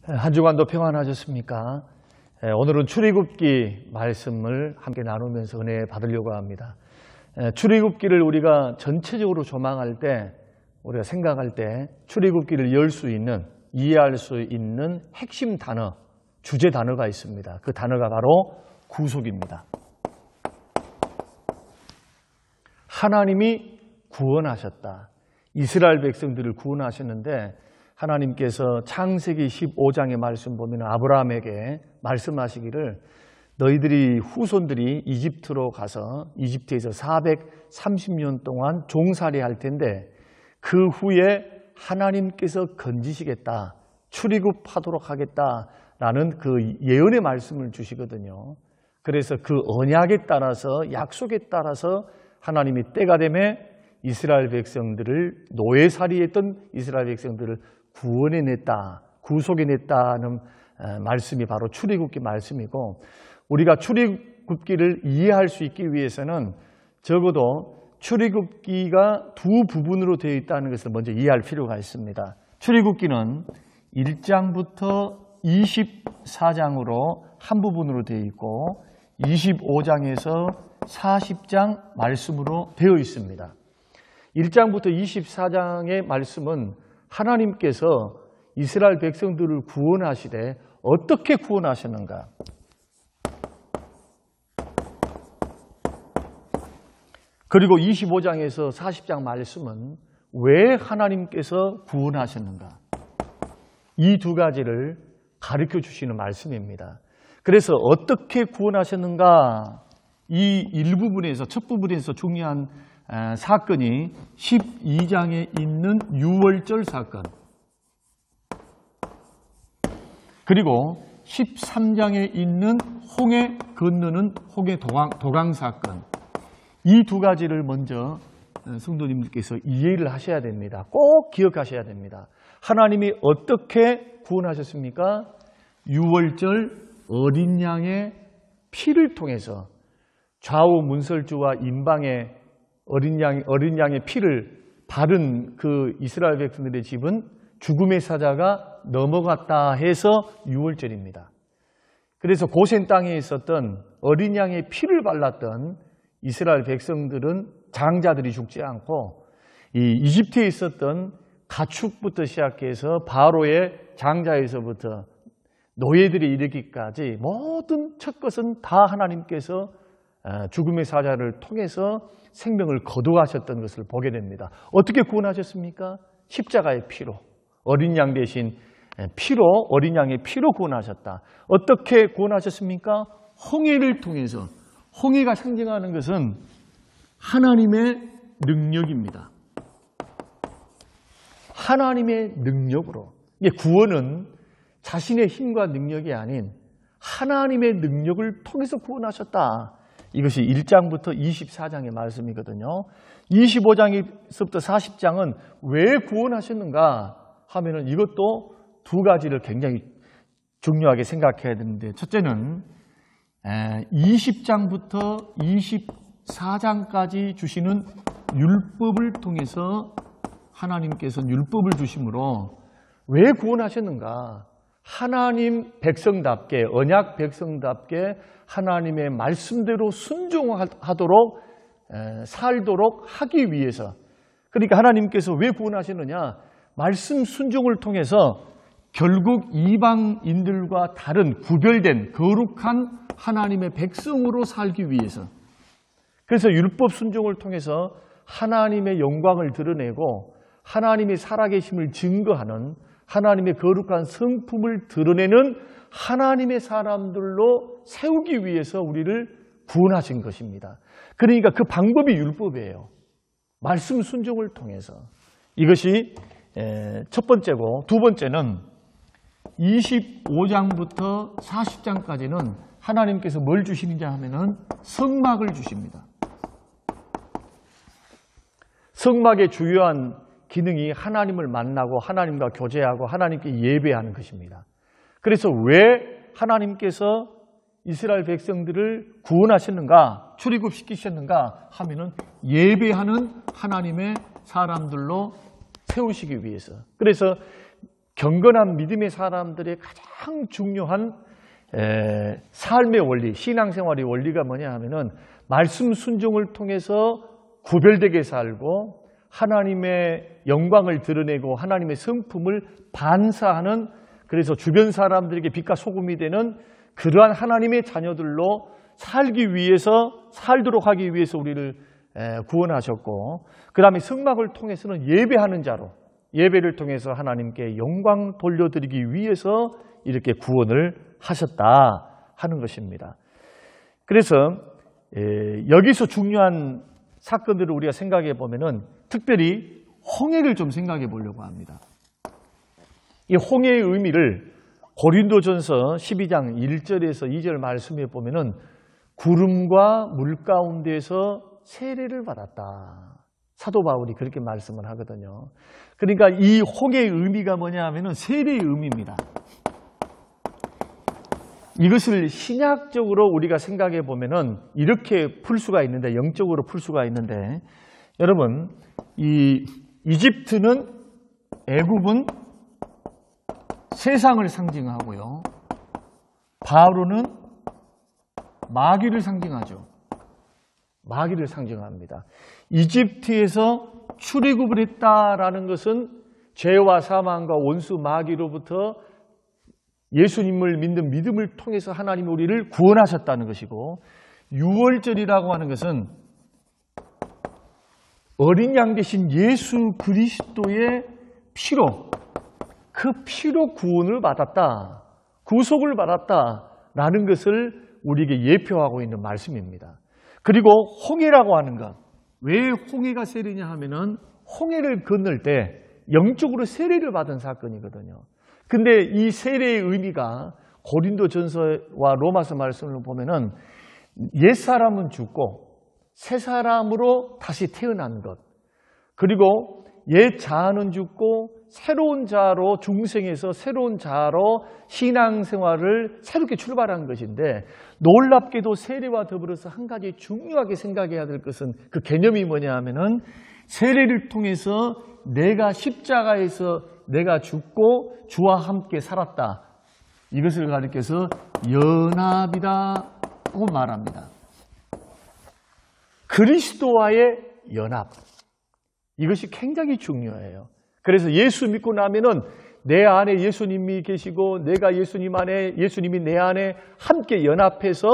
한 주간도 평안하셨습니까? 오늘은 출애굽기 말씀을 함께 나누면서 은혜 받으려고 합니다. 출애굽기를 우리가 전체적으로 조망할 때, 우리가 생각할 때 출애굽기를 열 수 있는, 이해할 수 있는 핵심 단어, 주제 단어가 있습니다. 그 단어가 바로 구속입니다. 하나님이 구원하셨다. 이스라엘 백성들을 구원하셨는데 하나님께서 창세기 15장의 말씀 보면 아브라함에게 말씀하시기를 너희들이 후손들이 이집트로 가서 이집트에서 430년 동안 종살이 할 텐데 그 후에 하나님께서 건지시겠다, 출애굽하도록 하겠다라는 그 예언의 말씀을 주시거든요. 그래서 그 언약에 따라서, 약속에 따라서 하나님이 때가 되면 이스라엘 백성들을, 노예살이했던 이스라엘 백성들을 구원해냈다, 구속해냈다는 말씀이 바로 출애굽기 말씀이고, 우리가 출애굽기를 이해할 수 있기 위해서는 적어도 출애굽기가 두 부분으로 되어 있다는 것을 먼저 이해할 필요가 있습니다. 출애굽기는 1장부터 24장으로 한 부분으로 되어 있고 25장에서 40장 말씀으로 되어 있습니다. 1장부터 24장의 말씀은 하나님께서 이스라엘 백성들을 구원하시되 어떻게 구원하셨는가? 그리고 25장에서 40장 말씀은 왜 하나님께서 구원하셨는가? 이 두 가지를 가르쳐 주시는 말씀입니다. 그래서 어떻게 구원하셨는가? 이 일부분에서, 첫 부분에서 중요한 사건이 12장에 있는 유월절 사건, 그리고 13장에 있는 홍해 건너는 홍해 도강 사건, 이 두 가지를 먼저 성도님들께서 이해를 하셔야 됩니다. 꼭 기억하셔야 됩니다. 하나님이 어떻게 구원하셨습니까? 유월절 어린 양의 피를 통해서, 좌우 문설주와 임방의 어린 양의 피를 바른 그 이스라엘 백성들의 집은 죽음의 사자가 넘어갔다 해서 유월절입니다. 그래서 고센 땅에 있었던 어린 양의 피를 발랐던 이스라엘 백성들은, 장자들이 죽지 않고 이 이집트에 있었던 가축부터 시작해서 바로의 장자에서부터 노예들이 이르기까지 모든 첫 것은 다 하나님께서 죽음의 사자를 통해서 생명을 거두하셨던 것을 보게 됩니다. 어떻게 구원하셨습니까? 십자가의 피로, 어린 양 대신 피로, 어린 양의 피로 구원하셨다. 어떻게 구원하셨습니까? 홍해를 통해서. 홍해가 상징하는 것은 하나님의 능력입니다. 하나님의 능력으로. 구원은 자신의 힘과 능력이 아닌 하나님의 능력을 통해서 구원하셨다. 이것이 1장부터 24장의 말씀이거든요. 25장에서부터 40장은 왜 구원하셨는가 하면은 이것도 두 가지를 굉장히 중요하게 생각해야 되는데, 첫째는 20장부터 24장까지 주시는 율법을 통해서 하나님께서 율법을 주심으로 왜 구원하셨는가? 하나님 백성답게, 언약 백성답게 하나님의 말씀대로 순종하도록 살도록 하기 위해서. 그러니까 하나님께서 왜 구원하셨느냐? 말씀 순종을 통해서 결국 이방인들과 다른 구별된 거룩한 하나님의 백성으로 살기 위해서. 그래서 율법 순종을 통해서 하나님의 영광을 드러내고 하나님의 살아계심을 증거하는, 하나님의 거룩한 성품을 드러내는 하나님의 사람들로 세우기 위해서 우리를 구원하신 것입니다. 그러니까 그 방법이 율법이에요. 말씀 순종을 통해서. 이것이 첫 번째고, 두 번째는 25장부터 40장까지는 하나님께서 뭘 주시느냐 하면은 성막을 주십니다. 성막의 주요한 기능이 하나님을 만나고 하나님과 교제하고 하나님께 예배하는 것입니다. 그래서 왜 하나님께서 이스라엘 백성들을 구원하셨는가, 출애굽시키셨는가 하면은 예배하는 하나님의 사람들로 세우시기 위해서. 그래서 경건한 믿음의 사람들의 가장 중요한 삶의 원리, 신앙생활의 원리가 뭐냐 하면은 말씀 순종을 통해서 구별되게 살고 하나님의 영광을 드러내고 하나님의 성품을 반사하는, 그래서 주변 사람들에게 빛과 소금이 되는 그러한 하나님의 자녀들로 살도록 하기 위해서 우리를 구원하셨고, 그 다음에 성막을 통해서는 예배하는 자로, 예배를 통해서 하나님께 영광 돌려드리기 위해서 이렇게 구원을 하셨다 하는 것입니다. 그래서 여기서 중요한 사건들을 우리가 생각해 보면은 특별히 홍해를 좀 생각해 보려고 합니다. 이 홍해의 의미를 고린도전서 12장 1절에서 2절 말씀에 보면은 구름과 물 가운데에서 세례를 받았다. 사도 바울이 그렇게 말씀을 하거든요. 그러니까 이 홍해의 의미가 뭐냐 하면은 세례의 의미입니다. 이것을 신약적으로 우리가 생각해 보면은 이렇게 풀 수가 있는데, 영적으로 풀 수가 있는데, 여러분, 이 이집트는, 애굽은 세상을 상징하고요, 바로는 마귀를 상징하죠. 마귀를 상징합니다. 이집트에서 출애굽을 했다라는 것은 죄와 사망과 원수 마귀로부터 예수님을 믿는 믿음을 통해서 하나님이 우리를 구원하셨다는 것이고, 유월절이라고 하는 것은 어린 양 되신 예수 그리스도의 피로, 그 피로 구원을 받았다, 구속을 받았다라는 것을 우리에게 예표하고 있는 말씀입니다. 그리고 홍해라고 하는 것, 왜 홍해가 세례냐 하면은 홍해를 건널 때 영적으로 세례를 받은 사건이거든요. 근데 이 세례의 의미가 고린도전서와 로마서 말씀을 보면은 옛사람은 죽고 새 사람으로 다시 태어난 것, 그리고 옛 자아는 죽고 새로운 자아로 중생에서 새로운 자아로 신앙생활을 새롭게 출발한 것인데, 놀랍게도 세례와 더불어서 한 가지 중요하게 생각해야 될 것은, 그 개념이 뭐냐 하면은 세례를 통해서 내가 십자가에서 내가 죽고 주와 함께 살았다, 이것을 가리켜서 연합이라고 말합니다. 그리스도와의 연합, 이것이 굉장히 중요해요. 그래서 예수 믿고 나면은 내 안에 예수님이 계시고 내가 예수님 안에, 예수님이 내 안에 함께 연합해서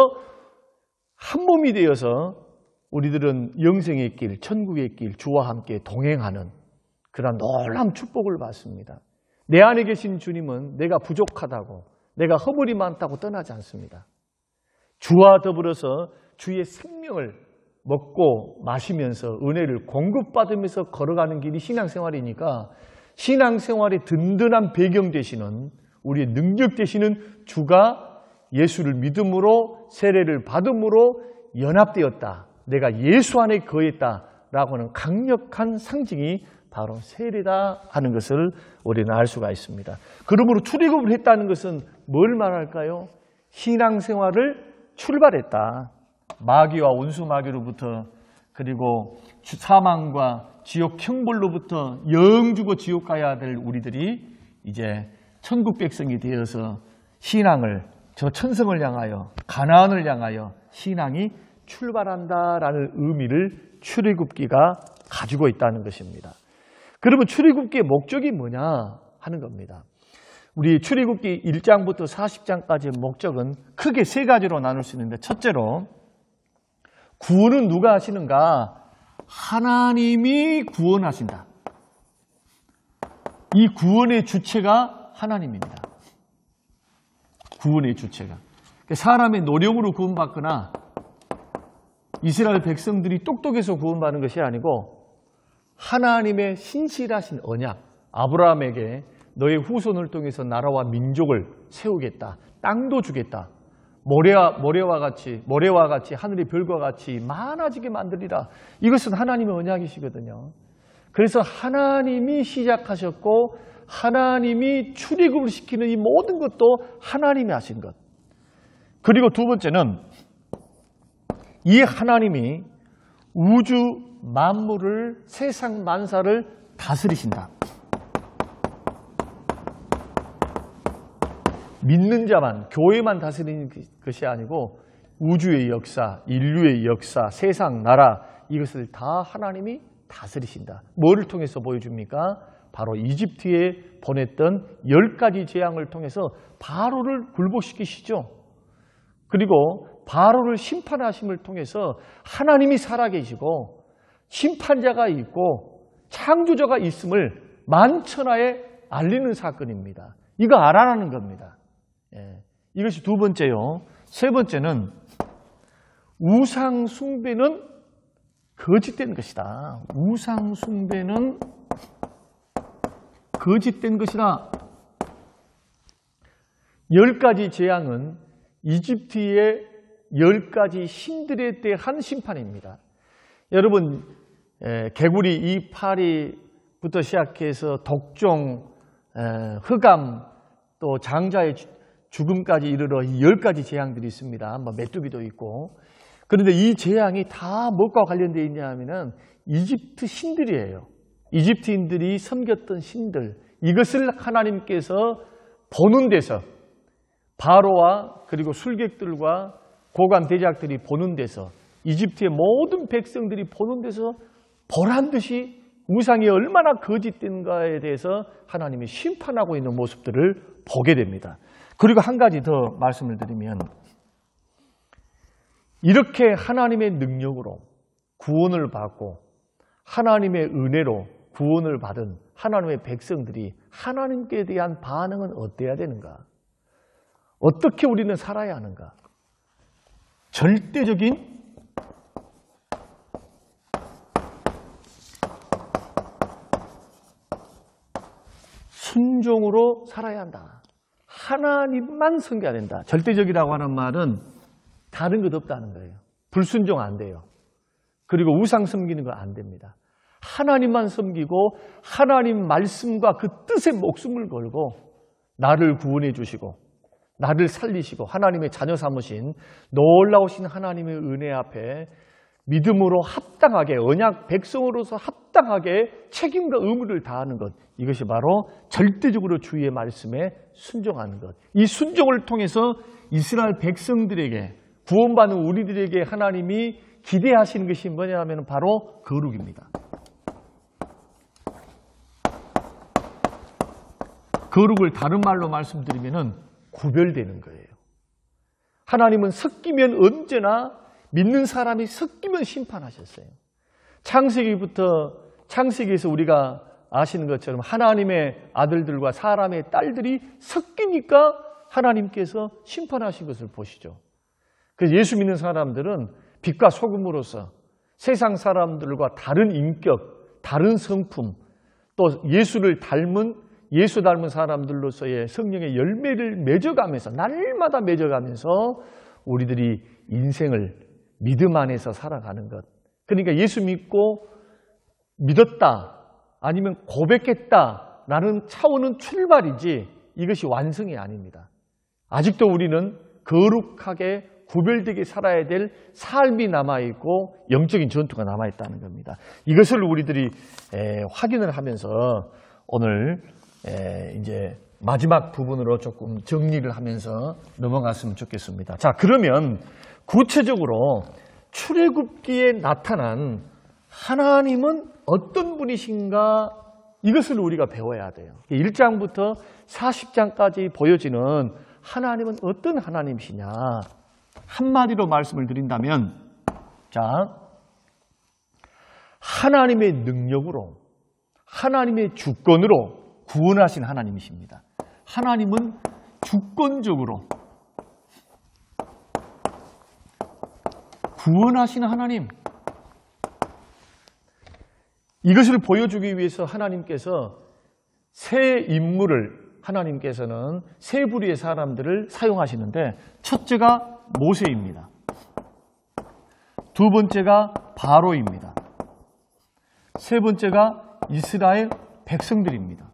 한 몸이 되어서 우리들은 영생의 길, 천국의 길, 주와 함께 동행하는 그런 놀라운 축복을 받습니다. 내 안에 계신 주님은 내가 부족하다고, 내가 허물이 많다고 떠나지 않습니다. 주와 더불어서 주의 생명을 먹고 마시면서 은혜를 공급받으면서 걸어가는 길이 신앙생활이니까, 신앙생활의 든든한 배경 되시는, 우리의 능력 되시는 주가 예수를 믿음으로 세례를 받음으로 연합되었다, 내가 예수 안에 거했다라고 하는 강력한 상징이 바로 세례다 하는 것을 우리는 알 수가 있습니다. 그러므로 출애굽을 했다는 것은 뭘 말할까요? 신앙생활을 출발했다. 마귀와 원수 마귀로부터, 그리고 사망과 지옥 형벌로부터 영주고 지옥 가야 될 우리들이 이제 천국 백성이 되어서 신앙을, 저 천성을 향하여, 가나안을 향하여 신앙이 출발한다라는 의미를 출애굽기가 가지고 있다는 것입니다. 그러면 출애굽기의 목적이 뭐냐 하는 겁니다. 우리 출애굽기 1장부터 40장까지의 목적은 크게 세 가지로 나눌 수 있는데, 첫째로 구원은 누가 하시는가? 하나님이 구원하신다. 이 구원의 주체가 하나님입니다. 구원의 주체가. 사람의 노력으로 구원받거나 이스라엘 백성들이 똑똑해서 구원받는 것이 아니고, 하나님의 신실하신 언약, 아브라함에게 너의 후손을 통해서 나라와 민족을 세우겠다, 땅도 주겠다, 모래와 같이 하늘의 별과 같이 많아지게 만들리라. 이것은 하나님의 언약이시거든요. 그래서 하나님이 시작하셨고 하나님이 출애굽을 시키는 이 모든 것도 하나님이 하신 것. 그리고 두 번째는 이 하나님이 우주 만물을, 세상 만사를 다스리신다. 믿는 자만, 교회만 다스리는 것이 아니고 우주의 역사, 인류의 역사, 세상, 나라 이것을 다 하나님이 다스리신다. 뭐를 통해서 보여줍니까? 바로 이집트에 보냈던 10가지 재앙을 통해서 바로를 굴복시키시죠. 그리고 바로를 심판하심을 통해서 하나님이 살아계시고 심판자가 있고 창조자가 있음을 만천하에 알리는 사건입니다. 이거 알아라는 겁니다. 이것이 두 번째요. 세 번째는 우상 숭배는 거짓된 것이다. 우상 숭배는 거짓된 것이다. 10가지 재앙은 이집트의 10가지 신들에 대한 심판입니다. 여러분, 개구리 이파리부터 시작해서 독종, 흑암, 또 장자의 죽음까지 이르러 이 10가지 재앙들이 있습니다. 메뚜기도 있고. 그런데 이 재앙이 다 무엇과 관련되어 있냐 하면은 이집트 신들이에요. 이집트인들이 섬겼던 신들. 이것을 하나님께서 보는 데서 바로와 그리고 술객들과 고관 대작들이 보는 데서 이집트의 모든 백성들이 보는 데서 보란 듯이 우상이 얼마나 거짓된가에 대해서 하나님이 심판하고 있는 모습들을 보게 됩니다. 그리고 한 가지 더 말씀을 드리면 이렇게 하나님의 능력으로 구원을 받고 하나님의 은혜로 구원을 받은 하나님의 백성들이 하나님께 대한 반응은 어때야 되는가? 어떻게 우리는 살아야 하는가? 절대적인 순종으로 살아야 한다. 하나님만 섬겨야 된다. 절대적이라고 하는 말은 다른 것 없다는 거예요. 불순종 안 돼요. 그리고 우상 섬기는 거 안 됩니다. 하나님만 섬기고 하나님 말씀과 그 뜻에 목숨을 걸고 나를 구원해 주시고 나를 살리시고 하나님의 자녀 삼으신 놀라우신 하나님의 은혜 앞에 믿음으로 합당하게 언약 백성으로서 합당하게 책임과 의무를 다하는 것, 이것이 바로 절대적으로 주의 말씀에 순종하는 것. 이 순종을 통해서 이스라엘 백성들에게 구원받는 우리들에게 하나님이 기대하시는 것이 뭐냐 하면 바로 거룩입니다. 거룩을 다른 말로 말씀드리면 구별되는 거예요. 하나님은 섞이면 언제나 믿는 사람이 섞이면 심판하셨어요. 창세기에서 우리가 아시는 것처럼 하나님의 아들들과 사람의 딸들이 섞이니까 하나님께서 심판하신 것을 보시죠. 그래서 예수 믿는 사람들은 빛과 소금으로서 세상 사람들과 다른 인격, 다른 성품, 또 예수 닮은 사람들로서의 성령의 열매를 맺어가면서 날마다 맺어가면서 우리들이 인생을 믿음 안에서 살아가는 것. 그러니까 예수 믿었다 아니면 고백했다라는 차원은 출발이지 이것이 완성이 아닙니다. 아직도 우리는 거룩하게 구별되게 살아야 될 삶이 남아있고 영적인 전투가 남아있다는 겁니다. 이것을 우리들이 확인을 하면서 오늘 이제 마지막 부분으로 조금 정리를 하면서 넘어갔으면 좋겠습니다. 자, 그러면 구체적으로 출애굽기에 나타난 하나님은 어떤 분이신가, 이것을 우리가 배워야 돼요. 1장부터 40장까지 보여지는 하나님은 어떤 하나님이시냐. 한마디로 말씀을 드린다면, 자, 하나님의 능력으로, 하나님의 주권으로 구원하신 하나님이십니다. 하나님은 주권적으로 구원하시는 하나님. 이것을 보여주기 위해서 하나님께서 하나님께서는 세 부류의 사람들을 사용하시는데, 첫째가 모세입니다. 두 번째가 바로입니다. 세 번째가 이스라엘 백성들입니다.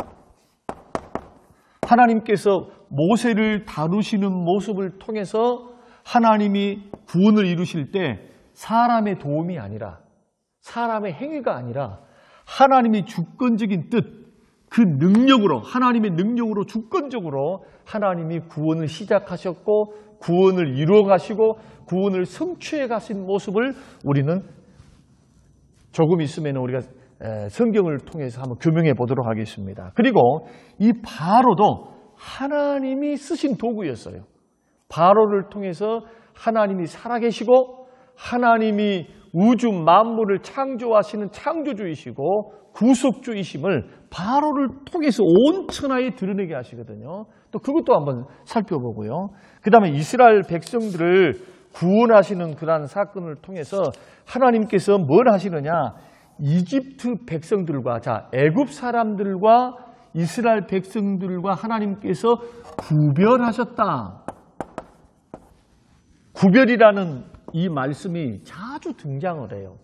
하나님께서 모세를 다루시는 모습을 통해서 하나님이 구원을 이루실 때 사람의 도움이 아니라, 사람의 행위가 아니라 하나님이 주권적인 뜻, 그 능력으로, 하나님의 능력으로 주권적으로 하나님이 구원을 시작하셨고 구원을 이루어 가시고 구원을 성취해 가신 모습을 우리는 조금 있으면 우리가 성경을 통해서 한번 규명해 보도록 하겠습니다. 그리고 이 바로도 하나님이 쓰신 도구였어요. 바로를 통해서 하나님이 살아계시고 하나님이 우주 만물을 창조하시는 창조주이시고 구속주이심을 바로를 통해서 온 천하에 드러내게 하시거든요. 또 그것도 한번 살펴보고요. 그 다음에 이스라엘 백성들을 구원하시는 그러한 사건을 통해서 하나님께서 뭘 하시느냐, 이집트 백성들과, 애굽 사람들과 이스라엘 백성들과 하나님께서 구별하셨다. 구별이라는 이 말씀이 자주 등장을 해요.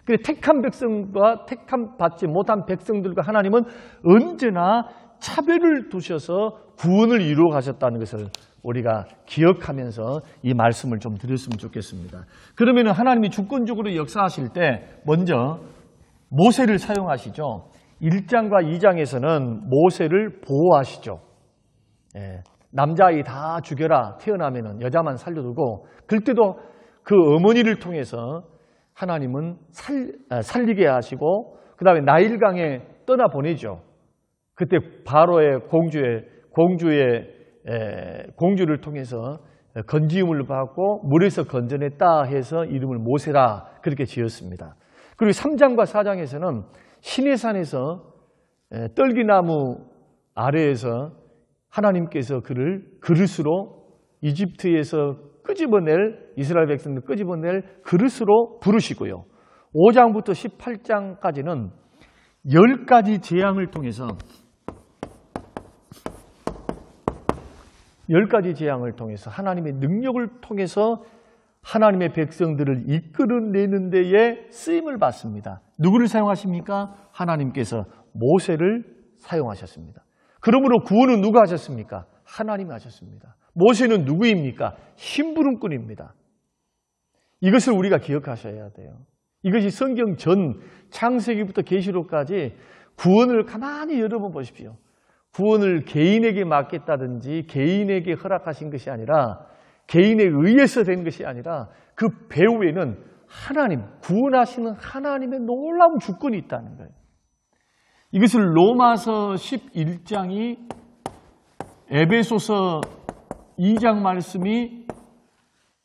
그래서 택한 백성과 택함 받지 못한 백성들과 하나님은 언제나 차별을 두셔서 구원을 이루어 가셨다는 것을 우리가 기억하면서 이 말씀을 좀 드렸으면 좋겠습니다. 그러면 하나님이 주권적으로 역사하실 때 먼저 모세를 사용하시죠. 1장과 2장에서는 모세를 보호하시죠. 남자아이 다 죽여라, 태어나면 여자만 살려두고, 그때도 그 어머니를 통해서 하나님은 살리게 하시고 그 다음에 나일강에 떠나보내죠. 그때 바로의 공주를 통해서 건지음을 받고 물에서 건져냈다 해서 이름을 모세라 그렇게 지었습니다. 그리고 3장과 4장에서는 시내산에서 떨기나무 아래에서 하나님께서 그를 그릇으로 이집트에서 끄집어낼, 이스라엘 백성들 끄집어낼 그릇으로 부르시고요. 5장부터 18장까지는 10가지 재앙을 통해서 10가지 재앙을 통해서 하나님의 능력을 통해서 하나님의 백성들을 이끌어내는 데에 쓰임을 받습니다. 누구를 사용하십니까? 하나님께서 모세를 사용하셨습니다. 그러므로 구원은 누가 하셨습니까? 하나님이 하셨습니다. 모세는 누구입니까? 심부름꾼입니다. 이것을 우리가 기억하셔야 돼요. 이것이 성경 전 창세기부터 계시록까지 구원을 가만히 여러분 보십시오. 구원을 개인에게 맡겼다든지 개인에게 허락하신 것이 아니라, 개인에 의해서 된 것이 아니라 그 배후에는 하나님, 구원하시는 하나님의 놀라운 주권이 있다는 거예요. 이것을 로마서 11장이, 에베소서 2장 말씀이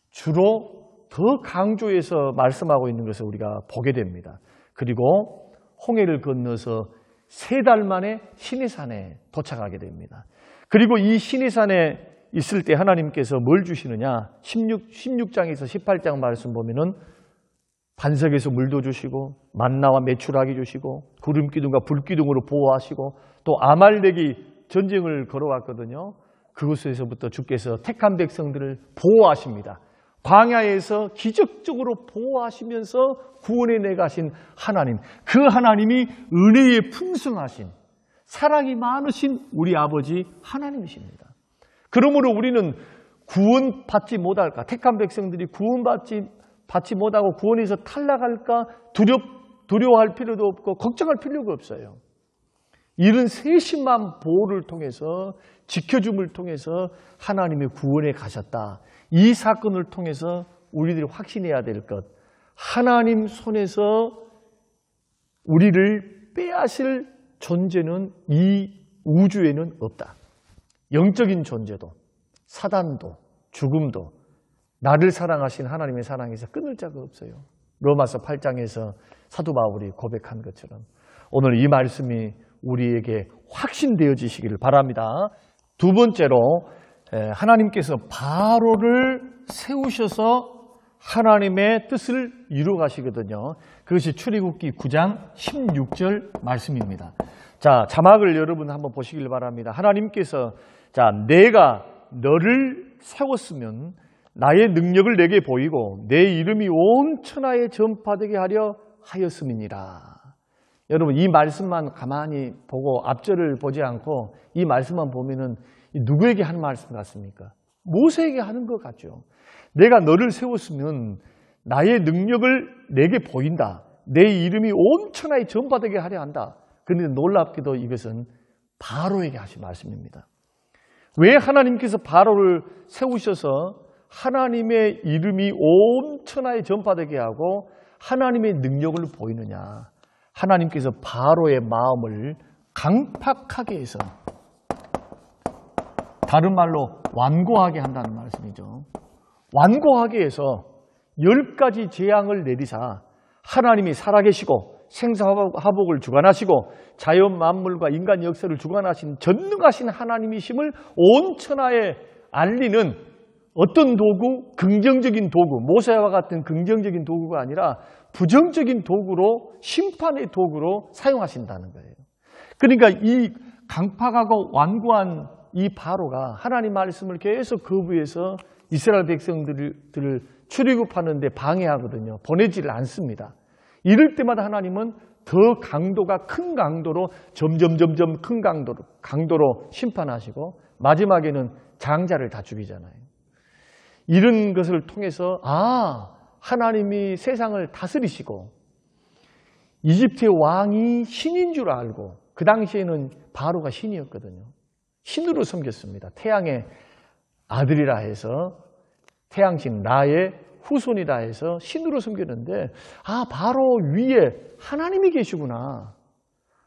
주로 더 강조해서 말씀하고 있는 것을 우리가 보게 됩니다. 그리고 홍해를 건너서 3달 만에 시내산에 도착하게 됩니다. 그리고 이 시내산에 있을 때 하나님께서 뭘 주시느냐, 16장에서 18장 말씀 보면은 반석에서 물도 주시고 만나와 메추라기 주시고 구름기둥과 불기둥으로 보호하시고, 또 아말렉이 전쟁을 걸어왔거든요. 그곳에서부터 주께서 택한 백성들을 보호하십니다. 광야에서 기적적으로 보호하시면서 구원해 내가신 하나님, 그 하나님이 은혜에 풍성하신, 사랑이 많으신 우리 아버지 하나님이십니다. 그러므로 우리는 구원받지 못할까, 택한 백성들이 구원받지 못하고 구원에서 탈락할까 두려워할 필요도 없고 걱정할 필요가 없어요. 이런 세심한 보호를 통해서, 지켜줌을 통해서 하나님의 구원에 가셨다. 이 사건을 통해서 우리들이 확신해야 될 것, 하나님 손에서 우리를 빼앗을 존재는 이 우주에는 없다. 영적인 존재도, 사단도, 죽음도 나를 사랑하신 하나님의 사랑에서 끊을 자가 없어요. 로마서 8장에서 사도 바울이 고백한 것처럼 오늘 이 말씀이 우리에게 확신되어지시기를 바랍니다. 두 번째로, 하나님께서 바로를 세우셔서 하나님의 뜻을 이루어 가시거든요. 그것이 출애굽기 9장 16절 말씀입니다. 자, 자막을 여러분 한번 보시길 바랍니다. 하나님께서, 내가 너를 세웠으면 나의 능력을 내게 보이고 내 이름이 온 천하에 전파되게 하려 하였음이니라. 여러분, 이 말씀만 가만히 보고 앞절을 보지 않고 이 말씀만 보면은 누구에게 하는 말씀 같습니까? 모세에게 하는 것 같죠. 내가 너를 세웠으면 나의 능력을 내게 보인다. 내 이름이 온 천하에 전파되게 하려 한다. 그런데 놀랍게도 이것은 바로에게 하신 말씀입니다. 왜 하나님께서 바로를 세우셔서 하나님의 이름이 온 천하에 전파되게 하고 하나님의 능력을 보이느냐? 하나님께서 바로의 마음을 강팍하게 해서, 다른 말로 완고하게 한다는 말씀이죠. 완고하게 해서 10가지 재앙을 내리사 하나님이 살아계시고 생사화복을 주관하시고 자연 만물과 인간 역사를 주관하신 전능하신 하나님이심을 온 천하에 알리는 어떤 도구? 긍정적인 도구, 모세와 같은 긍정적인 도구가 아니라 부정적인 도구로, 심판의 도구로 사용하신다는 거예요. 그러니까 이 강팍하고 완고한 이 바로가 하나님 말씀을 계속 거부해서 이스라엘 백성들을 출애굽하는 데 방해하거든요. 보내지를 않습니다. 이럴 때마다 하나님은 더 강도가 큰 강도로 점점 큰 강도로 심판하시고 마지막에는 장자를 다 죽이잖아요. 이런 것을 통해서 하나님이 세상을 다스리시고 이집트의 왕이 신인 줄 알고, 그 당시에는 바로가 신이었거든요. 신으로 섬겼습니다. 태양의 아들이라 해서, 태양신 라의 후손이라 해서 신으로 섬겼는데, 바로 위에 하나님이 계시구나,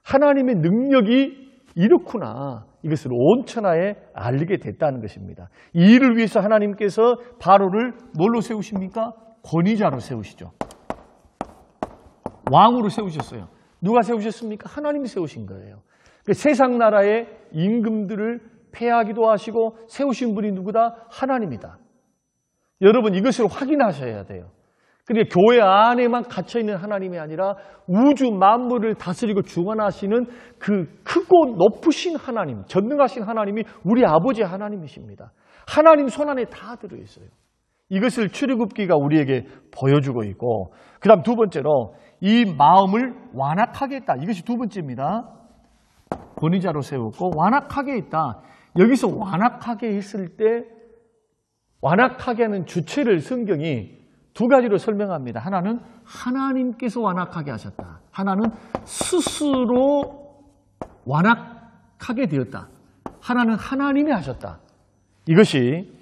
하나님의 능력이 이렇구나, 이것을 온 천하에 알리게 됐다는 것입니다. 이 일을 위해서 하나님께서 바로를 뭘로 세우십니까? 권위자로 세우시죠. 왕으로 세우셨어요. 누가 세우셨습니까? 하나님이 세우신 거예요. 세상 나라의 임금들을 폐하기도 하시고 세우신 분이 누구다? 하나님이다. 여러분, 이것을 확인하셔야 돼요. 그러니까 교회 안에만 갇혀있는 하나님이 아니라 우주 만물을 다스리고 주관하시는 그 크고 높으신 하나님, 전능하신 하나님이 우리 아버지 하나님이십니다. 하나님 손안에 다 들어있어요. 이것을 출애굽기가 우리에게 보여주고 있고, 그 다음 두 번째로 이 마음을 완악하게 했다. 이것이 두 번째입니다. 권위자로 세웠고 완악하게 했다. 여기서 완악하게 했을 때 완악하게 하는 주체를 성경이 두 가지로 설명합니다. 하나는 하나님께서 완악하게 하셨다. 하나는 스스로 완악하게 되었다. 하나는 하나님이 하셨다. 이것이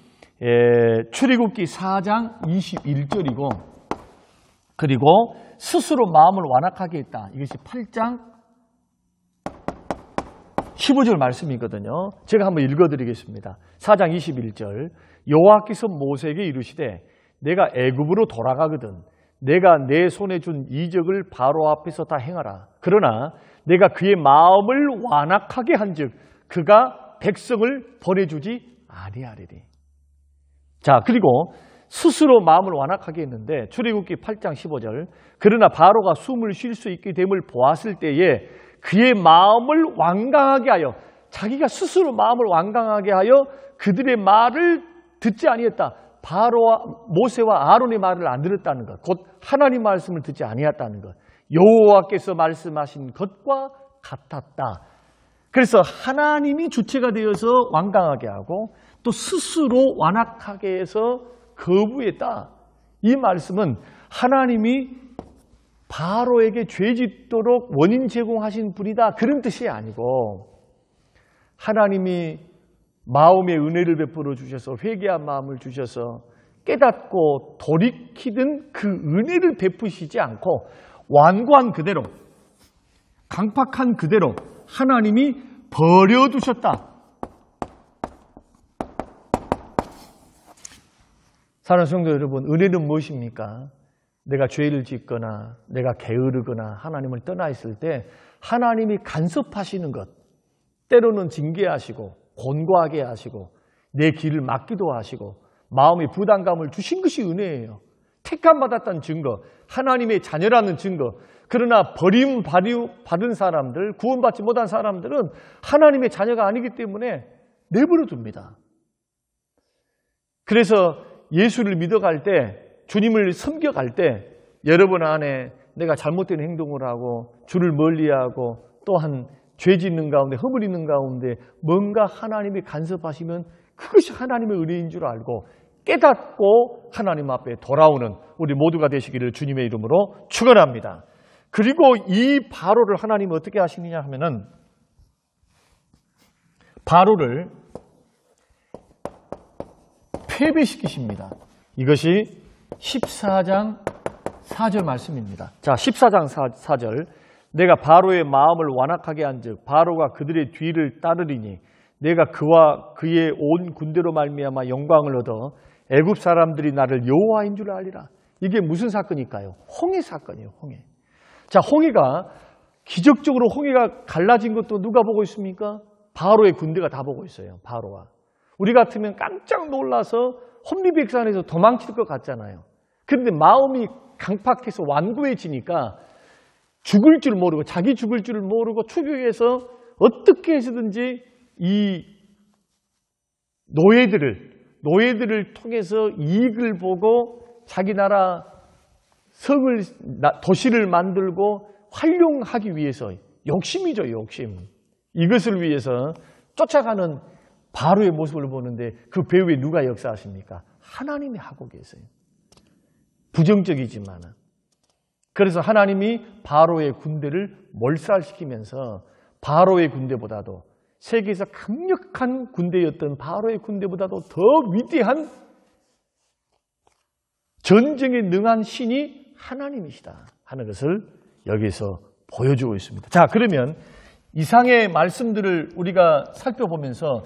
출애굽기 4장 21절이고, 그리고 스스로 마음을 완악하게 했다. 이것이 8장 15절 말씀이거든요. 제가 한번 읽어드리겠습니다. 4장 21절. 여호와께서 모세에게 이르시되 내가 애굽으로 돌아가거든 내가 내 손에 준 이적을 바로 앞에서 다 행하라. 그러나 내가 그의 마음을 완악하게 한즉 그가 백성을 보내주지 아니하리니. 자, 그리고 스스로 마음을 완악하게 했는데 출애굽기 8장 15절. 그러나 바로가 숨을 쉴 수 있게 됨을 보았을 때에 그의 마음을 완강하게 하여, 자기가 스스로 마음을 완강하게 하여 그들의 말을 듣지 아니했다. 바로와 모세와 아론의 말을 안 들었다는 것, 곧 하나님 말씀을 듣지 아니했다는 것, 여호와께서 말씀하신 것과 같았다. 그래서 하나님이 주체가 되어서 완강하게 하고 또 스스로 완악하게 해서 거부했다. 이 말씀은 하나님이 바로에게 죄 짓도록 원인 제공하신 분이다, 그런 뜻이 아니고, 하나님이 마음의 은혜를 베풀어 주셔서 회개한 마음을 주셔서 깨닫고 돌이키든 그 은혜를 베푸시지 않고 완고한 그대로, 강팍한 그대로 하나님이 버려두셨다. 사랑하는 성도 여러분, 은혜는 무엇입니까? 내가 죄를 짓거나 내가 게으르거나 하나님을 떠나 있을 때 하나님이 간섭하시는 것, 때로는 징계하시고 곤고하게 하시고 내 길을 막기도 하시고 마음의 부담감을 주신 것이 은혜예요. 택함받았다는 증거, 하나님의 자녀라는 증거. 그러나 버림받은 사람들, 구원받지 못한 사람들은 하나님의 자녀가 아니기 때문에 내버려 둡니다. 그래서 예수를 믿어갈 때, 주님을 섬겨갈 때 여러분 안에 내가 잘못된 행동을 하고 주를 멀리하고 또한 죄 짓는 가운데, 허물있는 가운데 뭔가 하나님이 간섭하시면 그것이 하나님의 은혜인 줄 알고 깨닫고 하나님 앞에 돌아오는 우리 모두가 되시기를 주님의 이름으로 축원합니다. 그리고 이 바로를 하나님이 어떻게 하시느냐 하면은 바로를 패배시키십니다. 이것이 14장 4절 말씀입니다. 자, 14장 4절. 내가 바로의 마음을 완악하게 한즉 바로가 그들의 뒤를 따르리니 내가 그와 그의 온 군대로 말미암아 영광을 얻어 애굽 사람들이 나를 여호와인 줄 알리라. 이게 무슨 사건일까요? 홍해 사건이에요. 홍해. 자, 홍해가 기적적으로 홍해가 갈라진 것도 누가 보고 있습니까? 바로의 군대가 다 보고 있어요. 바로와. 우리 같으면 깜짝 놀라서 혼비백산해서 도망칠 것 같잖아요. 그런데 마음이 강팍해서 완고해지니까 죽을 줄 모르고 자기 죽을 줄 모르고 추격해서 어떻게 해서든지 이 노예들을 통해서 이익을 보고 자기 나라 도시를 만들고 활용하기 위해서 욕심이죠, 욕심. 이것을 위해서 쫓아가는 바로의 모습을 보는데 그 배후에 누가 역사하십니까? 하나님이 하고 계세요. 부정적이지만. 그래서 하나님이 바로의 군대를 몰살시키면서 바로의 군대보다도 세계에서 강력한 군대였던 바로의 군대보다도 더 위대한 전쟁에 능한 신이 하나님이시다 하는 것을 여기서 보여주고 있습니다. 자, 그러면 이상의 말씀들을 우리가 살펴보면서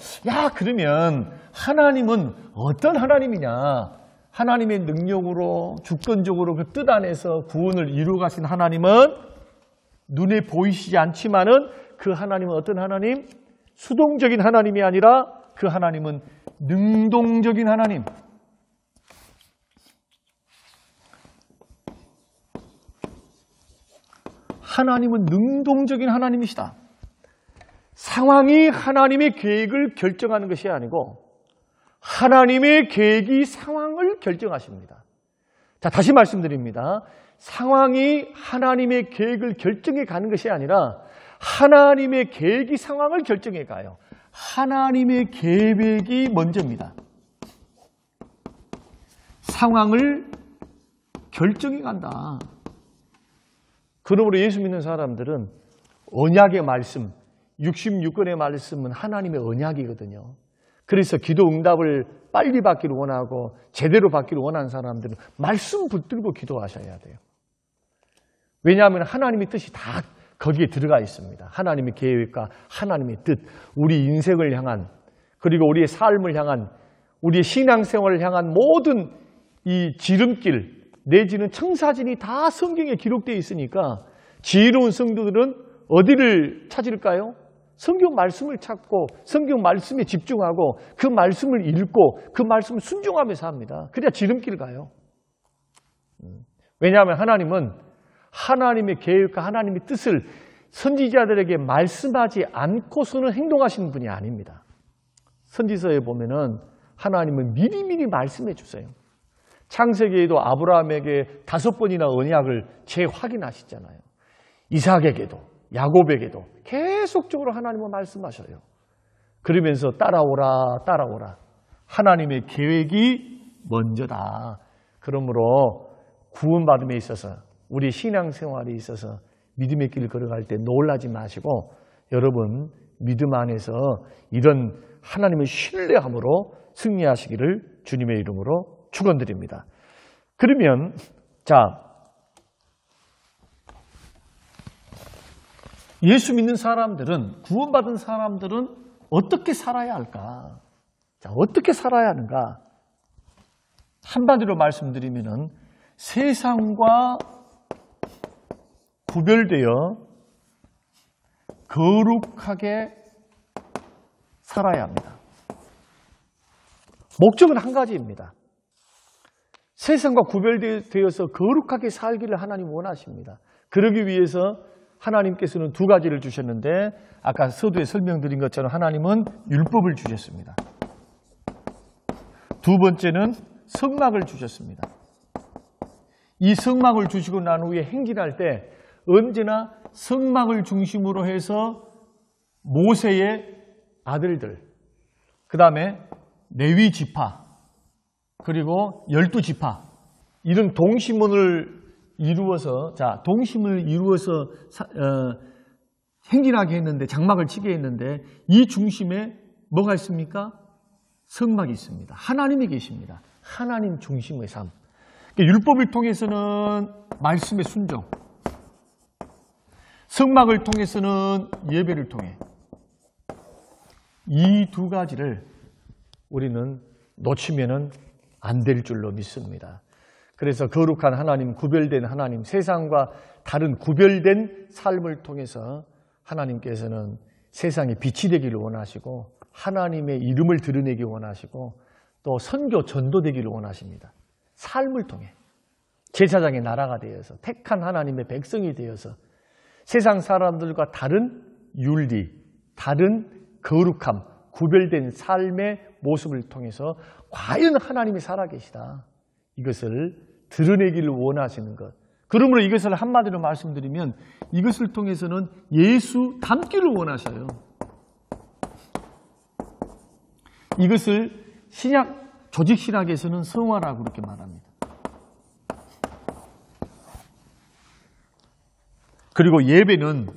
그러면 하나님은 어떤 하나님이냐? 하나님의 능력으로 주권적으로 그 뜻 안에서 구원을 이루어 가신 하나님은 눈에 보이시지 않지만은 그 하나님은 어떤 하나님? 수동적인 하나님이 아니라 그 하나님은 능동적인 하나님. 하나님은 능동적인 하나님이시다. 상황이 하나님의 계획을 결정하는 것이 아니고 하나님의 계획이 상황을 결정하십니다. 자, 다시 말씀드립니다. 상황이 하나님의 계획을 결정해 가는 것이 아니라 하나님의 계획이 상황을 결정해 가요. 하나님의 계획이 먼저입니다. 상황을 결정해 간다. 그러므로 예수 믿는 사람들은 언약의 말씀, 66권의 말씀은 하나님의 언약이거든요. 그래서 기도 응답을 빨리 받기를 원하고 제대로 받기를 원하는 사람들은 말씀 붙들고 기도하셔야 돼요. 왜냐하면 하나님의 뜻이 다 거기에 들어가 있습니다. 하나님의 계획과 하나님의 뜻, 우리 인생을 향한 그리고 우리의 삶을 향한 우리의 신앙생활을 향한 모든 이 지름길 내지는 청사진이 다 성경에 기록되어 있으니까 지혜로운 성도들은 어디를 찾을까요? 성경 말씀을 찾고 성경 말씀에 집중하고 그 말씀을 읽고 그 말씀을 순종하며 삽니다. 그래야 지름길 가요. 왜냐하면 하나님은 하나님의 계획과 하나님의 뜻을 선지자들에게 말씀하지 않고서는 행동하시는 분이 아닙니다. 선지서에 보면은 하나님은 미리미리 말씀해 주세요. 창세기에도 아브라함에게 5번이나 언약을 재확인하시잖아요. 이삭에게도 야곱에게도 계속적으로 하나님은 말씀하셔요. 그러면서 따라오라 따라오라. 하나님의 계획이 먼저다. 그러므로 구원받음에 있어서 우리 신앙생활에 있어서 믿음의 길을 걸어갈 때 놀라지 마시고 여러분 믿음 안에서 이런 하나님을 신뢰함으로 승리하시기를 주님의 이름으로 축원드립니다. 그러면 예수 믿는 사람들은 구원받은 사람들은 어떻게 살아야 할까? 어떻게 살아야 하는가? 한마디로 말씀드리면은 세상과 구별되어 거룩하게 살아야 합니다. 목적은 한 가지입니다. 세상과 구별되어서 거룩하게 살기를 하나님 원하십니다. 그러기 위해서 하나님께서는 2가지를 주셨는데 아까 서두에 설명드린 것처럼 하나님은 율법을 주셨습니다. 2번째는 성막을 주셨습니다. 이 성막을 주시고 난 후에 행진할 때 언제나 성막을 중심으로 해서 모세의 아들들, 그 다음에 레위 지파, 그리고 12지파 이런 동심원을 이루어서 동심을 이루어서 행진하게 했는데 장막을 치게 했는데 이 중심에 뭐가 있습니까? 성막이 있습니다. 하나님이 계십니다. 하나님 중심의 삶. 율법을 통해서는 말씀의 순종, 성막을 통해서는 예배를 통해 이 두 가지를 우리는 놓치면은 안 될 줄로 믿습니다. 그래서 거룩한 하나님, 구별된 하나님, 세상과 다른 구별된 삶을 통해서 하나님께서는 세상에 빛이 되기를 원하시고 하나님의 이름을 드러내기 원하시고 또 선교, 전도되기를 원하십니다. 삶을 통해 제사장의 나라가 되어서 택한 하나님의 백성이 되어서 세상 사람들과 다른 윤리, 다른 거룩함, 구별된 삶의 모습을 통해서 과연 하나님이 살아계시다. 이것을 드러내기를 원하시는 것. 그러므로 이것을 한마디로 말씀드리면 이것을 통해서는 예수 닮기를 원하셔요. 이것을 조직신학에서는 성화라고 그렇게 말합니다. 그리고 예배는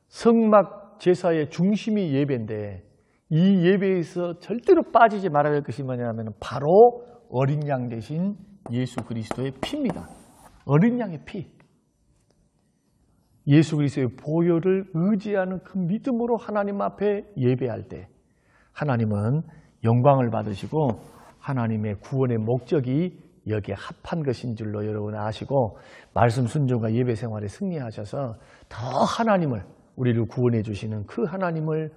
성막 제사의 중심이 예배인데 이 예배에서 절대로 빠지지 말아야 할 것이 뭐냐면 바로 어린 양 대신 예수 그리스도의 피입니다. 어린 양의 피. 예수 그리스도의 보혈을 의지하는 그 믿음으로 하나님 앞에 예배할 때 하나님은 영광을 받으시고 하나님의 구원의 목적이 여기에 합한 것인 줄로 여러분 아시고 말씀 순종과 예배 생활에 승리하셔서 더 하나님을 우리를 구원해 주시는 그 하나님을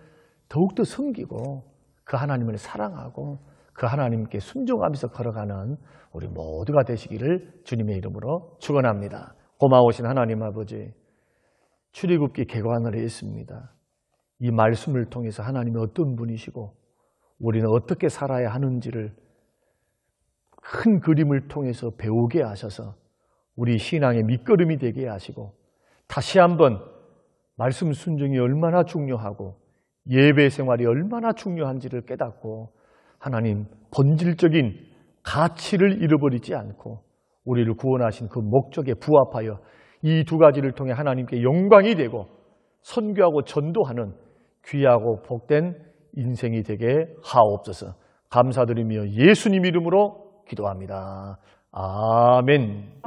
더욱더 섬기고 그 하나님을 사랑하고 그 하나님께 순종하면서 걸어가는 우리 모두가 되시기를 주님의 이름으로 축원합니다. 고마우신 하나님 아버지, 출애굽기 개관을 했습니다. 이 말씀을 통해서 하나님이 어떤 분이시고 우리는 어떻게 살아야 하는지를 큰 그림을 통해서 배우게 하셔서 우리 신앙의 밑거름이 되게 하시고 다시 한번 말씀 순종이 얼마나 중요하고 예배 생활이 얼마나 중요한지를 깨닫고 하나님 본질적인 가치를 잃어버리지 않고 우리를 구원하신 그 목적에 부합하여 이 두 가지를 통해 하나님께 영광이 되고 선교하고 전도하는 귀하고 복된 인생이 되게 하옵소서. 감사드리며 예수님 이름으로 기도합니다. 아멘.